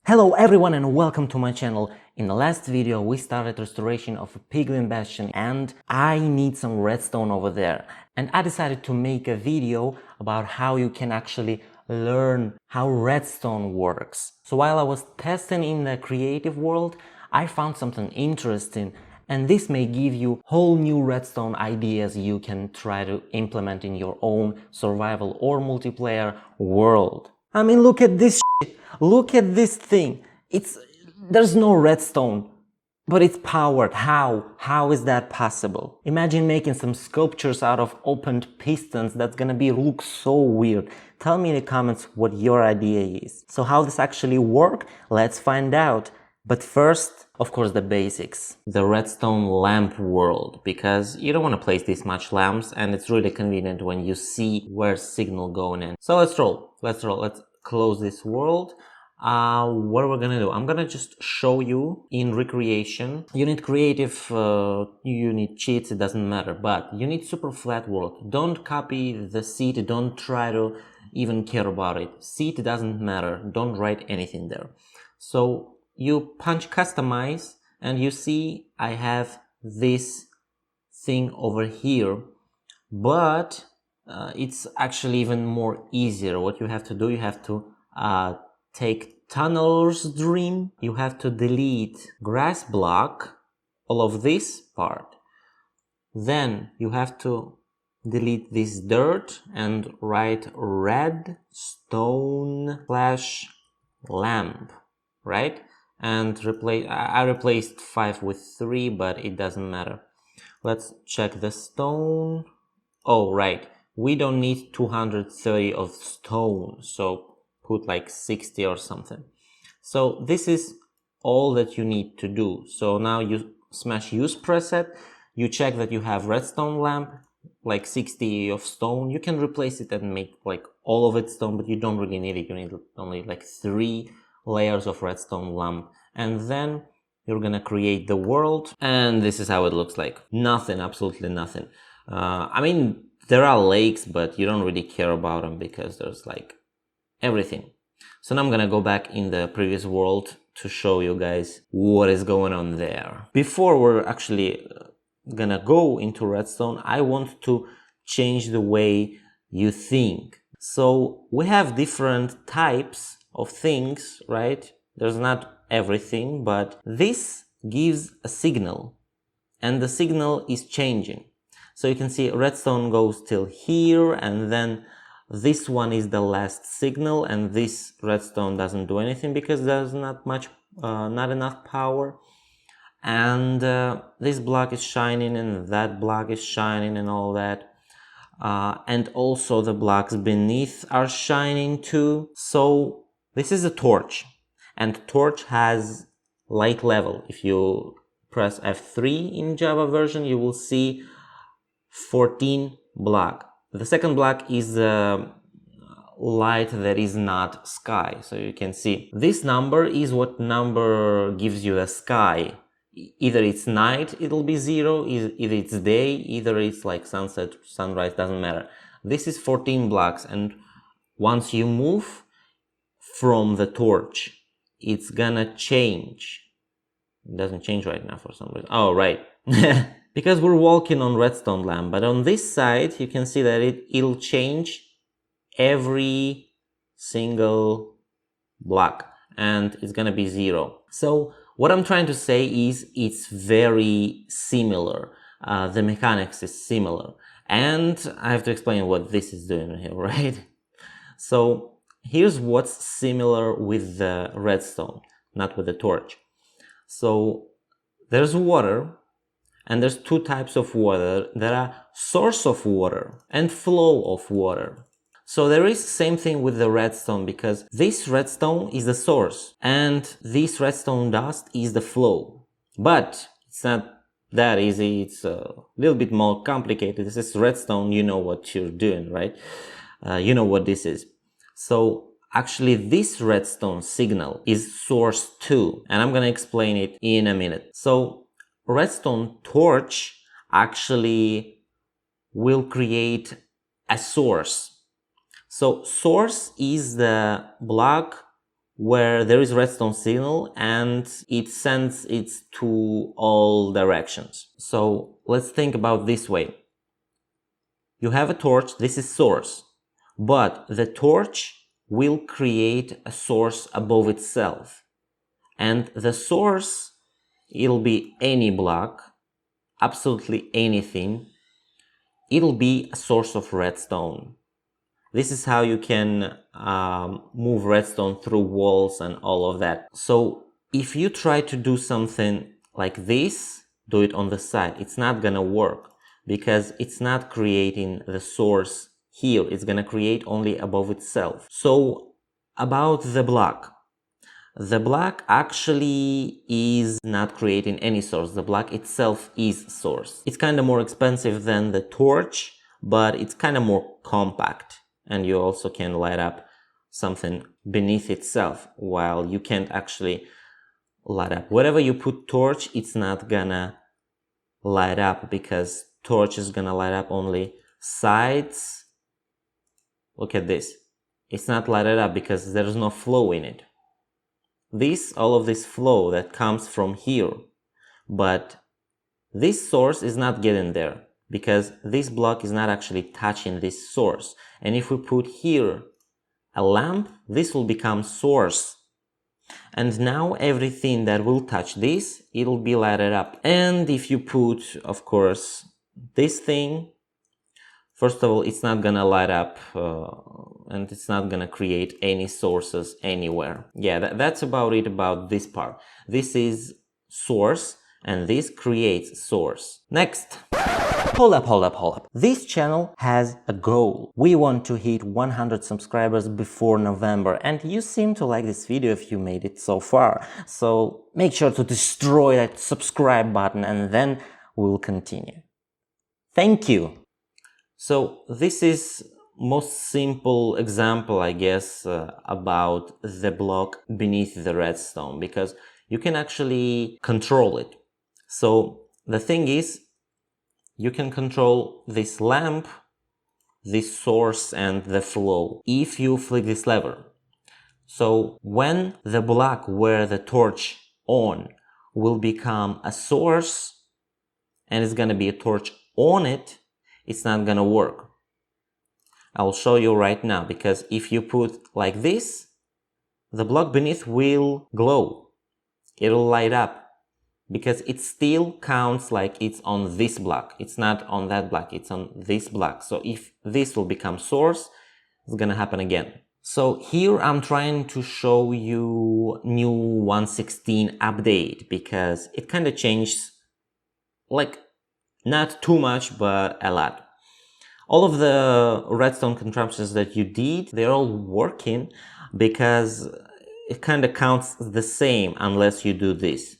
Hello everyone and welcome to my channel. In the last video we started restoration of a piglin bastion and I need some redstone over there. And I decided to make a video about how you can actually learn how redstone works. So while I was testing in the creative world, I found something interesting, and this may give you whole new redstone ideas you can try to implement in your own survival or multiplayer world. I mean, look at this shit. Look at this thing. There's no redstone, but it's powered. How is that possible? Imagine making some sculptures out of opened pistons. That's gonna look so weird. Tell me in the comments what your idea is. So how this actually works? Let's find out. But first, of course, the basics. The redstone lamp world, because you don't want to place this much lamps and it's really convenient when you see where signal going in. So let's roll. Let's close this world. What we're gonna do, I'm gonna just show you in recreation. You need creative, you need cheats, it doesn't matter, but you need super flat world. Don't copy the seed, don't try to even care about it. Seed doesn't matter, don't write anything there. So you punch customize and you see I have this thing over here, but it's actually even more easier. What you have to do, you have to take tunneler's dream, you have to delete grass block, all of this part, then you have to delete this dirt and write redstone / lamp, right? And I replaced 5 with 3, but it doesn't matter. Let's check the stone. Oh, right, we don't need 230 of stone, so put like 60 or something. So this is all that you need to do. So now you smash use preset, you check that you have redstone lamp, like 60 of stone. You can replace it and make like all of it stone, but you don't really need it. You need only like 3 layers of redstone lamp, and then you're gonna create the world, and this is how it looks like. Nothing, absolutely nothing. I mean, there are lakes, but you don't really care about them because there's like everything. So now I'm gonna go back in the previous world to show you guys what is going on there. Before we're actually gonna go into redstone, I want to change the way you think. So we have different types of things, right? There's not everything, but this gives a signal and the signal is changing. So you can see redstone goes till here, and then this one is the last signal, and this redstone doesn't do anything because there's not enough power. And this block is shining and that block is shining and all that. And also the blocks beneath are shining too. So this is a torch, and torch has light level. If you press F3 in Java version, you will see 14 block. The second block is light that is not sky. So you can see this number is what number gives you the sky. Either it's night, it'll be 0, either it's day, either it's like sunset, sunrise, doesn't matter. This is 14 blocks, and once you move from the torch, it's gonna change. It doesn't change right now for some reason. Oh, right. Because we're walking on redstone lamp, but on this side you can see that it'll change every single block and it's gonna be 0. So what I'm trying to say is it's very similar. The mechanics is similar, and I have to explain what this is doing here, right? So here's what's similar with the redstone, not with the torch. So there's water, and there's 2 types of water. There are source of water and flow of water. So there is the same thing with the redstone, because this redstone is the source and this redstone dust is the flow. But it's not that easy, it's a little bit more complicated. This is redstone, you know what you're doing, right? You know what this is. So actually this redstone signal is source 2, and I'm gonna explain it in a minute. So redstone torch actually will create a source. So source is the block where there is redstone signal and it sends it to all directions. So let's think about this way. You have a torch, this is source, but the torch will create a source above itself. And the source, it'll be any block, absolutely anything. It'll be a source of redstone. This is how you can move redstone through walls and all of that. So if you try to do something like this, do it on the side, it's not gonna work because it's not creating the source here. It's gonna create only above itself. So about the block. The block actually is not creating any source. The block itself is source. It's kind of more expensive than the torch, but it's kind of more compact. And you also can light up something beneath itself, while you can't actually light up. Whatever you put torch, it's not gonna light up because torch is gonna light up only sides. Look at this. It's not lighted up because there's no flow in it. All of this flow that comes from here, but this source is not getting there because this block is not actually touching this source. And if we put here a lamp, this will become source. And now everything that will touch this, it'll be lighted up. And if you put, of course, this thing, first of all, it's not gonna light up and it's not gonna create any sources anywhere. Yeah, that's about it about this part. This is source and this creates source. Next. Hold up. This channel has a goal. We want to hit 100 subscribers before November, and you seem to like this video if you made it so far. So make sure to destroy that subscribe button and then we'll continue. Thank you. So this is most simple example, I guess, about the block beneath the redstone, because you can actually control it. So the thing is, you can control this lamp, this source, and the flow if you flick this lever. So when the block where the torch on will become a source and it's gonna be a torch on it, it's not gonna work. I'll show you right now, because if you put like this, the block beneath will glow. It'll light up. Because it still counts like it's on this block. It's not on that block, it's on this block. So if this will become source, it's gonna happen again. So here I'm trying to show you new 1.16 update, because it kind of changed, like, not too much, but a lot. All of the redstone contraptions that you did, they're all working, because it kind of counts the same unless you do this.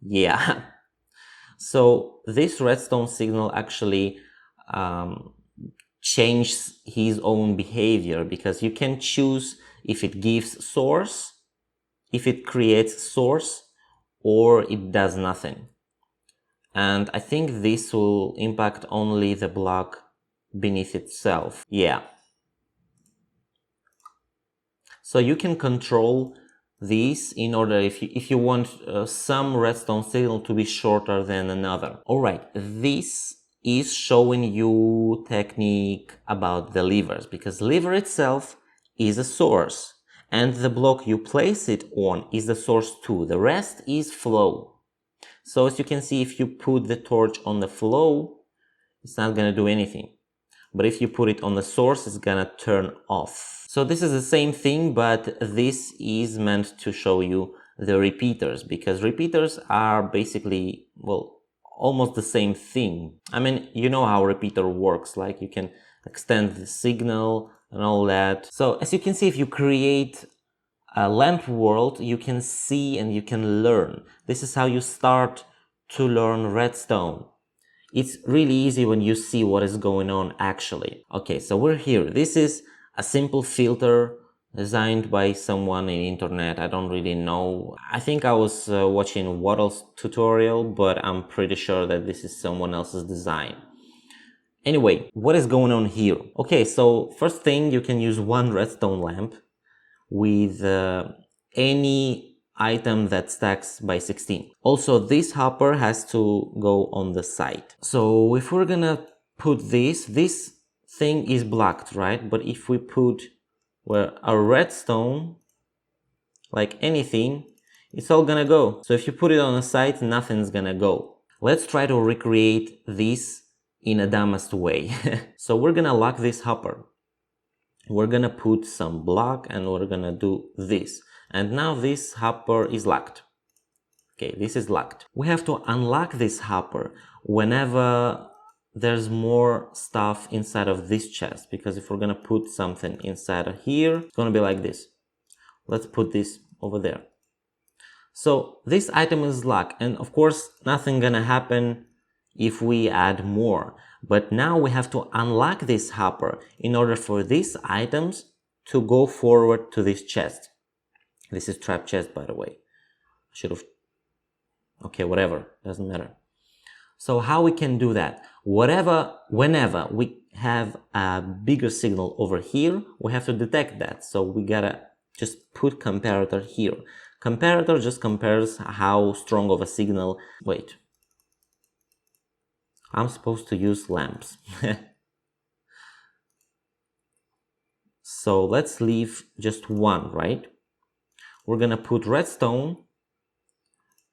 Yeah, so this redstone signal actually changed his own behavior, because you can choose if it gives source, if it creates source, or it does nothing. And I think this will impact only the block beneath itself. Yeah. So you can control these in order if you want some redstone signal to be shorter than another. Alright, this is showing you technique about the levers, because lever itself is a source and the block you place it on is the source too. The rest is flow. So as you can see, if you put the torch on the flow, it's not gonna do anything. But if you put it on the source, it's gonna turn off. So this is the same thing, but this is meant to show you the repeaters, because repeaters are basically, well, almost the same thing. I mean, you know how a repeater works, like you can extend the signal and all that. So as you can see, if you create a lamp world, you can see and you can learn. This is how you start to learn redstone. It's really easy when you see what is going on actually. Okay, so we're here. This is a simple filter designed by someone in internet. I don't really know. I think I was watching Waddle's tutorial, but I'm pretty sure that this is someone else's design. Anyway, what is going on here? Okay, so first thing, you can use one redstone lamp, with any item that stacks by 16. Also, this hopper has to go on the side. So if we're gonna put this thing is blocked, right? But if we put a redstone, like anything, it's all gonna go. So if you put it on the side, nothing's gonna go. Let's try to recreate this in a dumbest way. So we're gonna lock this hopper. We're gonna put some block and we're gonna do this. And now this hopper is locked. Okay, this is locked. We have to unlock this hopper whenever there's more stuff inside of this chest, because if we're gonna put something inside of here, it's gonna be like this. Let's put this over there. So this item is locked, and of course nothing gonna happen if we add more. But now we have to unlock this hopper in order for these items to go forward to this chest. This is trap chest, by the way. Should have... Okay, whatever, doesn't matter. So how we can do that? Whenever we have a bigger signal over here, we have to detect that. So we gotta just put comparator here. Comparator just compares how strong of a signal... Wait. I'm supposed to use lamps. So let's leave just one, right? We're gonna put redstone,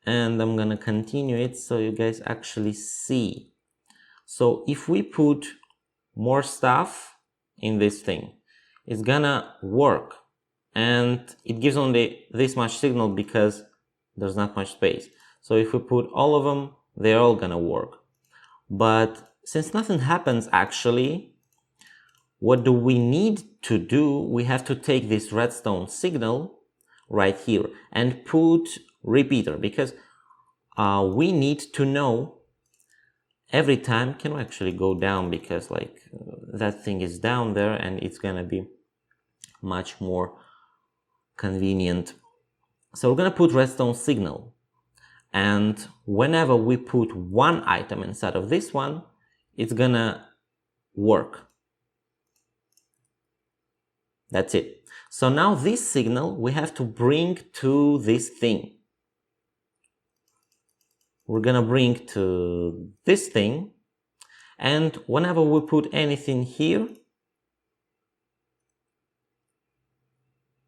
and I'm gonna continue it so you guys actually see. So if we put more stuff in this thing, it's gonna work, and it gives only this much signal because there's not much space. So if we put all of them, they're all gonna work. But since nothing happens actually, what do we need to do? We have to take this redstone signal right here and put repeater, because we need to know every time. Can we actually go down, because like that thing is down there and it's gonna be much more convenient. So we're gonna put redstone signal, and whenever we put one item inside of this one, it's gonna work. That's it. So now this signal we have to bring to this thing. We're gonna bring to this thing, and whenever we put anything here,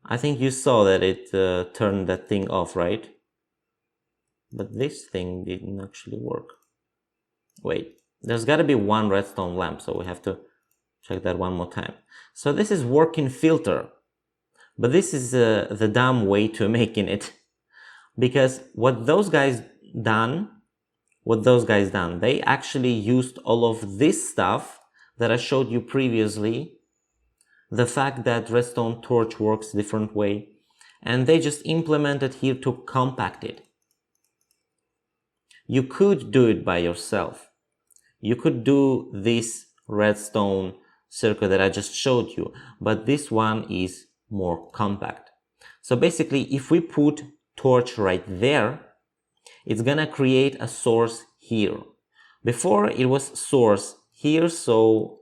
I think you saw that it turned that thing off, right? But this thing didn't actually work. Wait, there's gotta be one redstone lamp, so we have to check that one more time. So this is working filter, but this is the dumb way to making it, because what those guys done, they actually used all of this stuff that I showed you previously, the fact that redstone torch works different way, and they just implemented here to compact it. You could do it by yourself. You could do this redstone circuit that I just showed you, but this one is more compact. So basically, if we put torch right there, it's gonna create a source here. Before it was source here, so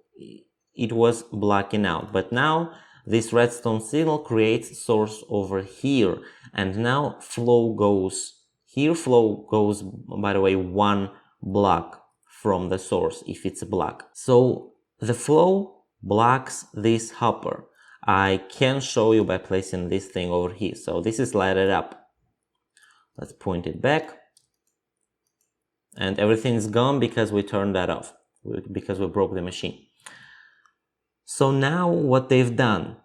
it was blocking out, but now this redstone signal creates source over here, and now flow goes here. Flow goes, by the way, one block from the source if it's a block. So the flow blocks this hopper. I can show you by placing this thing over here. So this is lighted up. Let's point it back. And everything's gone because we turned that off, because we broke the machine. So now what they've done,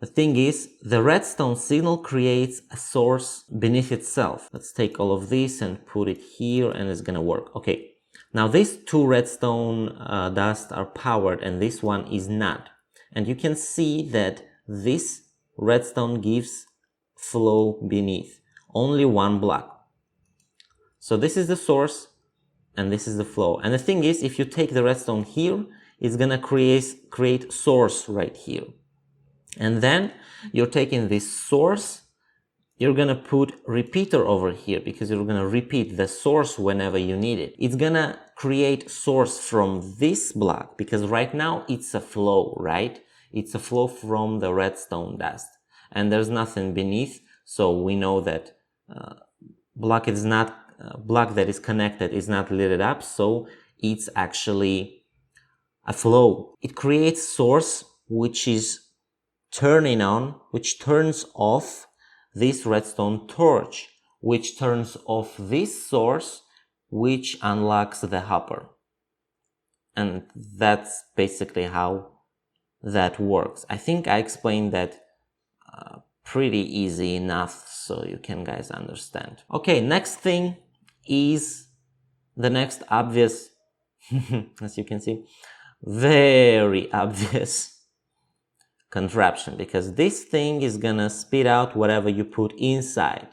the thing is, the redstone signal creates a source beneath itself. Let's take all of this and put it here, and it's gonna work. Okay, now these two redstone dust are powered and this one is not. And you can see that this redstone gives flow beneath, only one block. So this is the source and this is the flow. And the thing is, if you take the redstone here, it's gonna create source right here. And then you're taking this source, you're gonna put repeater over here, because you're gonna repeat the source whenever you need it. It's gonna create source from this block, because right now it's a flow, right? It's a flow from the redstone dust. and there's nothing beneath, so we know that block is not block that is connected is not lit up, so it's actually a flow. It creates source which is turning on, which turns off this redstone torch, which turns off this source, which unlocks the hopper. And that's basically how that works. I think I explained that pretty easy enough so you can guys understand. Okay, next thing is the next obvious, as you can see, very obvious contraption, because this thing is gonna spit out whatever you put inside.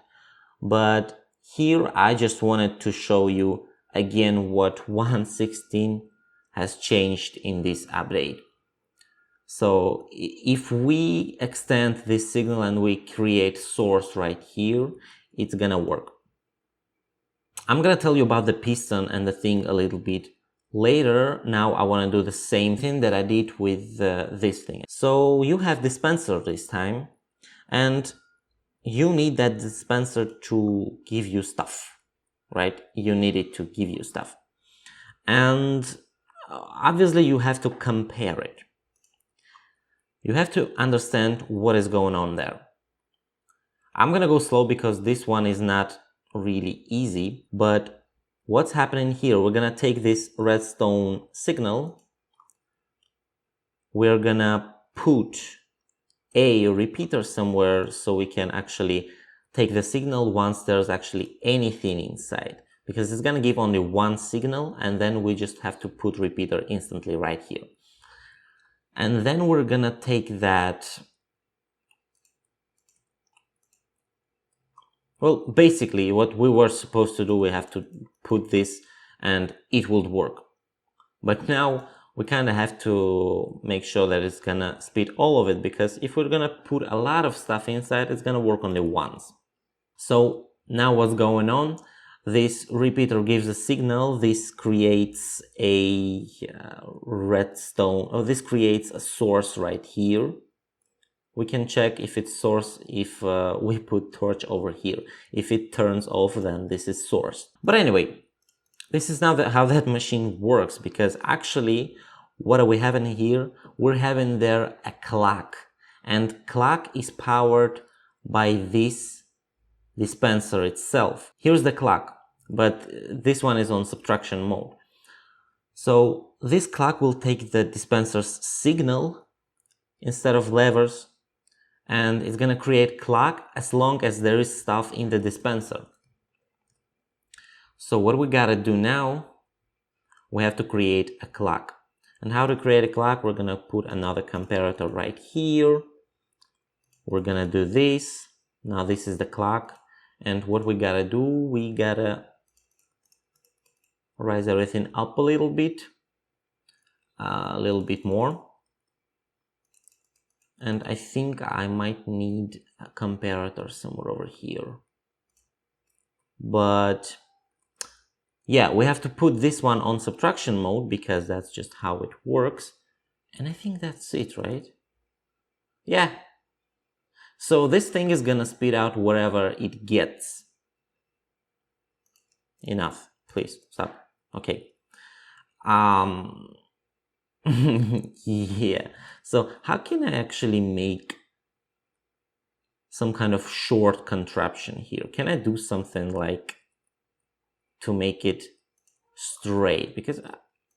But here I just wanted to show you again what 1.16 has changed in this update. So if we extend this signal and we create source right here, it's gonna work. I'm gonna tell you about the piston and the thing a little bit later. Now I want to do the same thing that I did with this thing. So you have dispenser this time, and you need that dispenser to give you stuff, right? You need it to give you stuff. And obviously you have to compare it. You have to understand what is going on there. I'm gonna go slow because this one is not really easy, but what's happening here, we're gonna take this redstone signal, we're gonna put a repeater somewhere so we can actually take the signal once there's actually anything inside, because it's gonna give only one signal, and then we just have to put repeater instantly right here. And then we're gonna take that, well, basically what we were supposed to do, we have to put this and it would work. But now we kind of have to make sure that it's gonna spit all of it, because if we're gonna put a lot of stuff inside, it's gonna work only once. So now what's going on? This repeater gives a signal, this creates a redstone, or this creates a source right here. We can check if it's source if we put torch over here. If it turns off, then this is source. But anyway, this is now how that machine works, because actually what are we having here? We're having there a clock, and clock is powered by this dispenser itself. Here's the clock, but this one is on subtraction mode. So this clock will take the dispenser's signal instead of levers, and it's gonna create clock as long as there is stuff in the dispenser. So what we gotta do now, we have to create a clock. And how to create a clock? We're gonna put another comparator right here. We're gonna do this. Now this is the clock. And what we gotta do, we gotta raise everything up a little bit more. And I think I might need a comparator somewhere over here. But yeah, we have to put this one on subtraction mode because that's just how it works. And I think that's it, right? Yeah. So this thing is gonna spit out whatever it gets. Enough, please stop. Okay. Yeah. So how can I actually make some kind of short contraption here? Can I do something like to make it straight? Because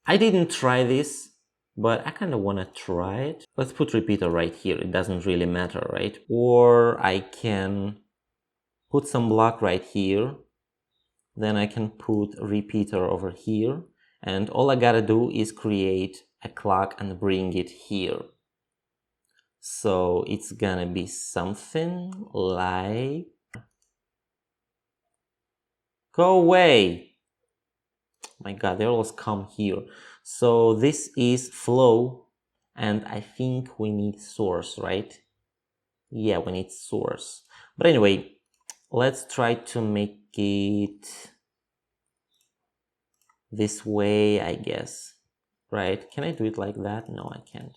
I didn't try this, but I kind of want to try it. Let's put repeater right here. It doesn't really matter, right? Or I can put some block right here. Then I can put repeater over here. And all I gotta do is create a clock and bring it here. So it's gonna be something like... Go away! My god, they always come here. So this is flow, and I think we need source, right? Yeah, we need source. But anyway, let's try to make it this way, I guess. Right? Can I do it like that? No, I can't.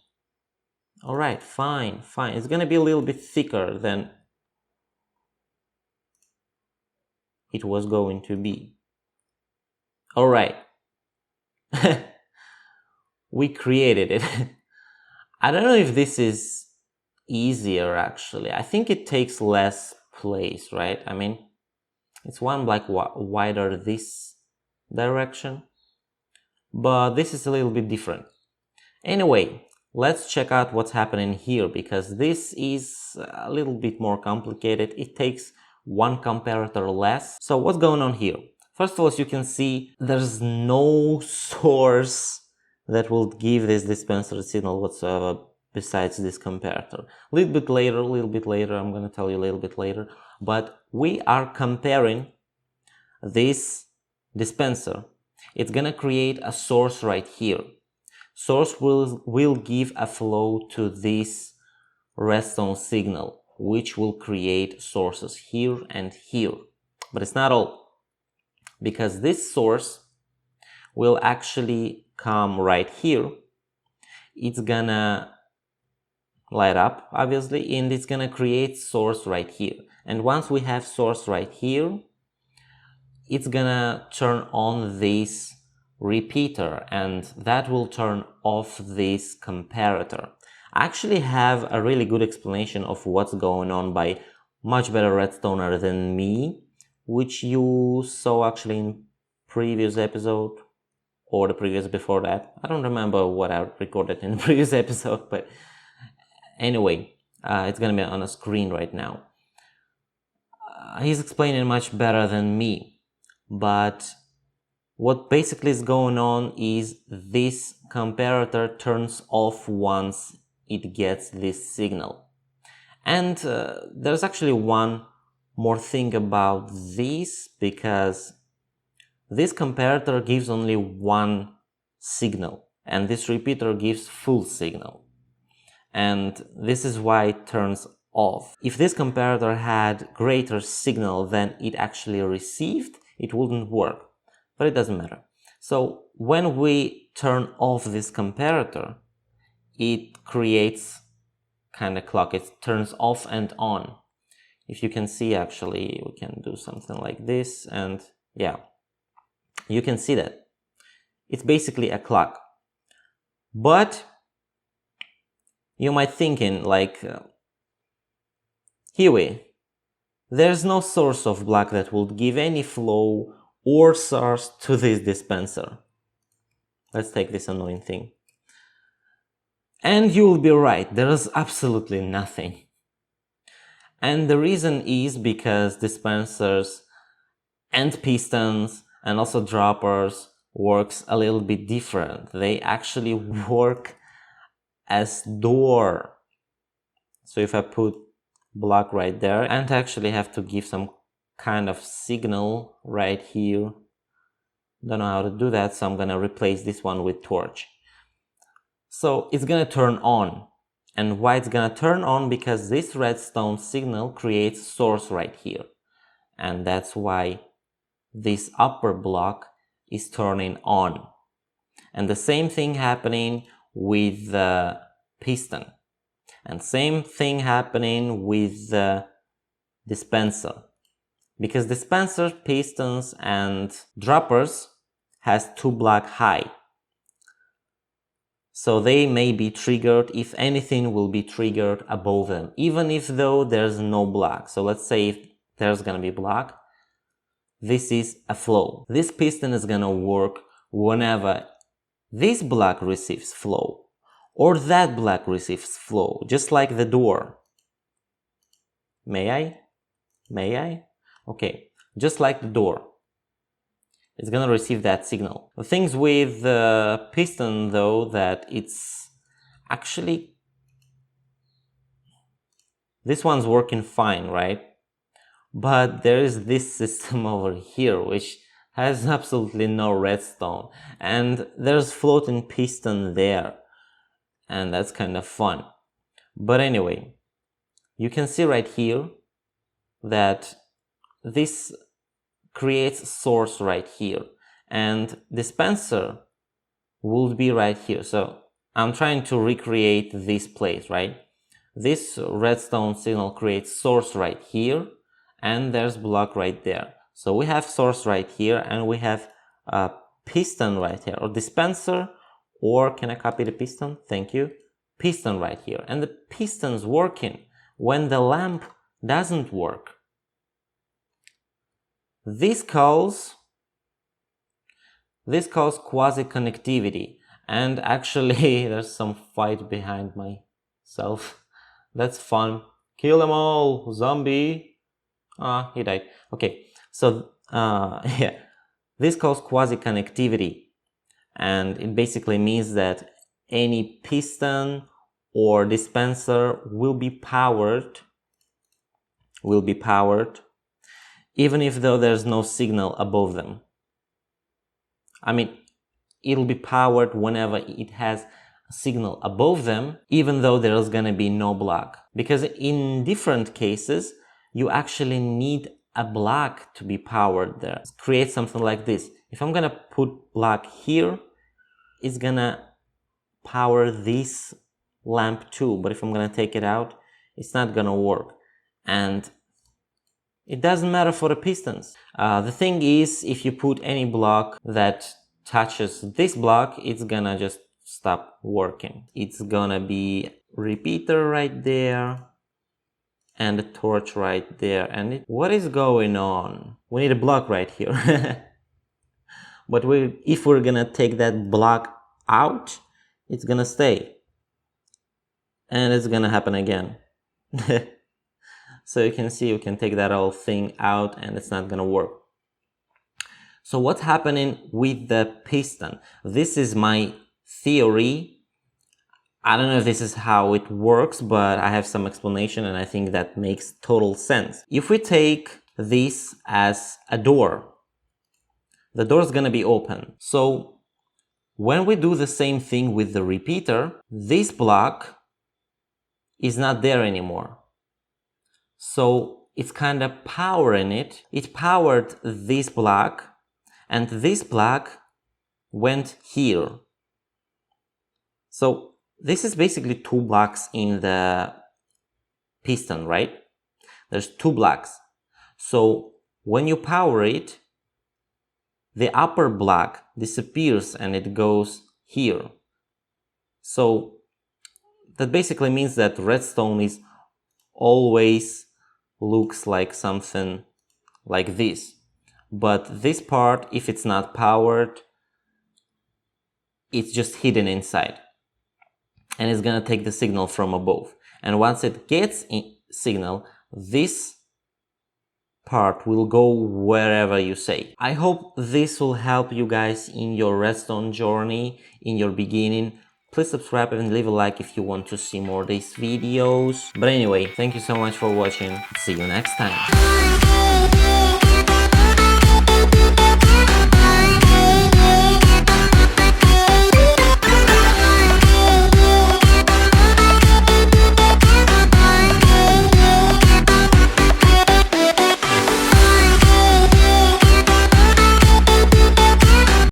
All right, fine, fine. It's gonna be a little bit thicker than it was going to be. All right. We created it. I don't know if this is easier actually. I think it takes less place, right? I mean, it's one block wider this direction, but this is a little bit different. Anyway, let's check out what's happening here, because this is a little bit more complicated. It takes one comparator less. So what's going on here? First of all, as you can see, there's no source that will give this dispenser signal whatsoever besides this comparator. A little bit later, I'm going to tell you a little bit later, but we are comparing this dispenser. It's going to create a source right here. Source will give a flow to this redstone signal, which will create sources here and here. But it's not all, because this source will actually come right here. It's gonna light up, obviously, and it's gonna create source right here. And once we have source right here, it's gonna turn on this repeater, and that will turn off this comparator. I actually have a really good explanation of what's going on by much better redstoner than me, which you saw actually in previous episode or the previous before that. I don't remember what I recorded in the previous episode, but anyway, it's gonna be on a screen right now. He's explaining much better than me, but what basically is going on is this comparator turns off once it gets this signal. And there's actually one more thing about this, because this comparator gives only one signal and this repeater gives full signal. And this is why it turns off. If this comparator had greater signal than it actually received, it wouldn't work. But it doesn't matter. So when we turn off this comparator, it creates kind of clock. It turns off and on. If you can see, actually, we can do something like this, and yeah, you can see that. It's basically a clock. But you might thinking like, Huey, there's no source of black that will give any flow or source to this dispenser. Let's take this annoying thing. And you'll be right, there is absolutely nothing. And the reason is because dispensers and pistons and also droppers works a little bit different. They actually work as door. So if I put block right there, and actually have to give some kind of signal right here. Don't know how to do that, so I'm gonna replace this one with torch. So it's gonna turn on. And why it's gonna turn on? Because this redstone signal creates source right here. And that's why this upper block is turning on. And the same thing happening with the piston. And same thing happening with the dispenser. Because dispensers, pistons, and droppers has 2 block high. So they may be triggered, if anything will be triggered above them, even if though there's no block. So let's say if there's gonna be block, this is a flow. This piston is gonna work whenever this block receives flow or that block receives flow, just like the door. May I? May I? Okay, just like the door. It's gonna receive that signal. The things with the piston though, that it's actually, this one's working fine, right? But there is this system over here which has absolutely no redstone, and there's floating piston there, and that's kind of fun. But anyway, you can see right here that this creates source right here, and dispenser would be right here. So I'm trying to recreate this place, right? This redstone signal creates source right here, and there's block right there. So we have source right here, and we have a piston right here, or dispenser, or can I copy the piston? Thank you. Piston right here, and the piston's working when the lamp doesn't work. This calls quasi-connectivity, and actually there's some fight behind myself. That's fun. Kill them all, zombie. Ah, he died. Okay, so yeah, this calls quasi-connectivity, and it basically means that any piston or dispenser will be powered even if though there's no signal above them. I mean, it'll be powered whenever it has a signal above them, even though there's gonna be no block. Because in different cases, you actually need a block to be powered there. Create something like this. If I'm gonna put block here, it's gonna power this lamp too, but if I'm gonna take it out, it's not gonna work. And it doesn't matter for the pistons. The thing is, if you put any block that touches this block, it's gonna just stop working. It's gonna be repeater right there and a torch right there. And what is going on? We need a block right here. But if we're gonna take that block out, it's gonna stay. And it's gonna happen again. So you can see, you can take that whole thing out and it's not gonna work. So what's happening with the piston? This is my theory. I don't know if this is how it works, but I have some explanation and I think that makes total sense. If we take this as a door, the door is gonna be open. So when we do the same thing with the repeater, this block is not there anymore. So it's kind of powering it. It powered this block, and this block went here. So this is basically two blocks in the piston, right? There's two blocks. So when you power it, the upper block disappears and it goes here. So that basically means that redstone is always looks like something like this. But this part, if it's not powered, it's just hidden inside. And it's gonna take the signal from above. And once it gets in signal, this part will go wherever you say. I hope this will help you guys in your redstone journey, in your beginning. Please subscribe and leave a like if you want to see more of these videos. But anyway, thank you so much for watching. See you next time.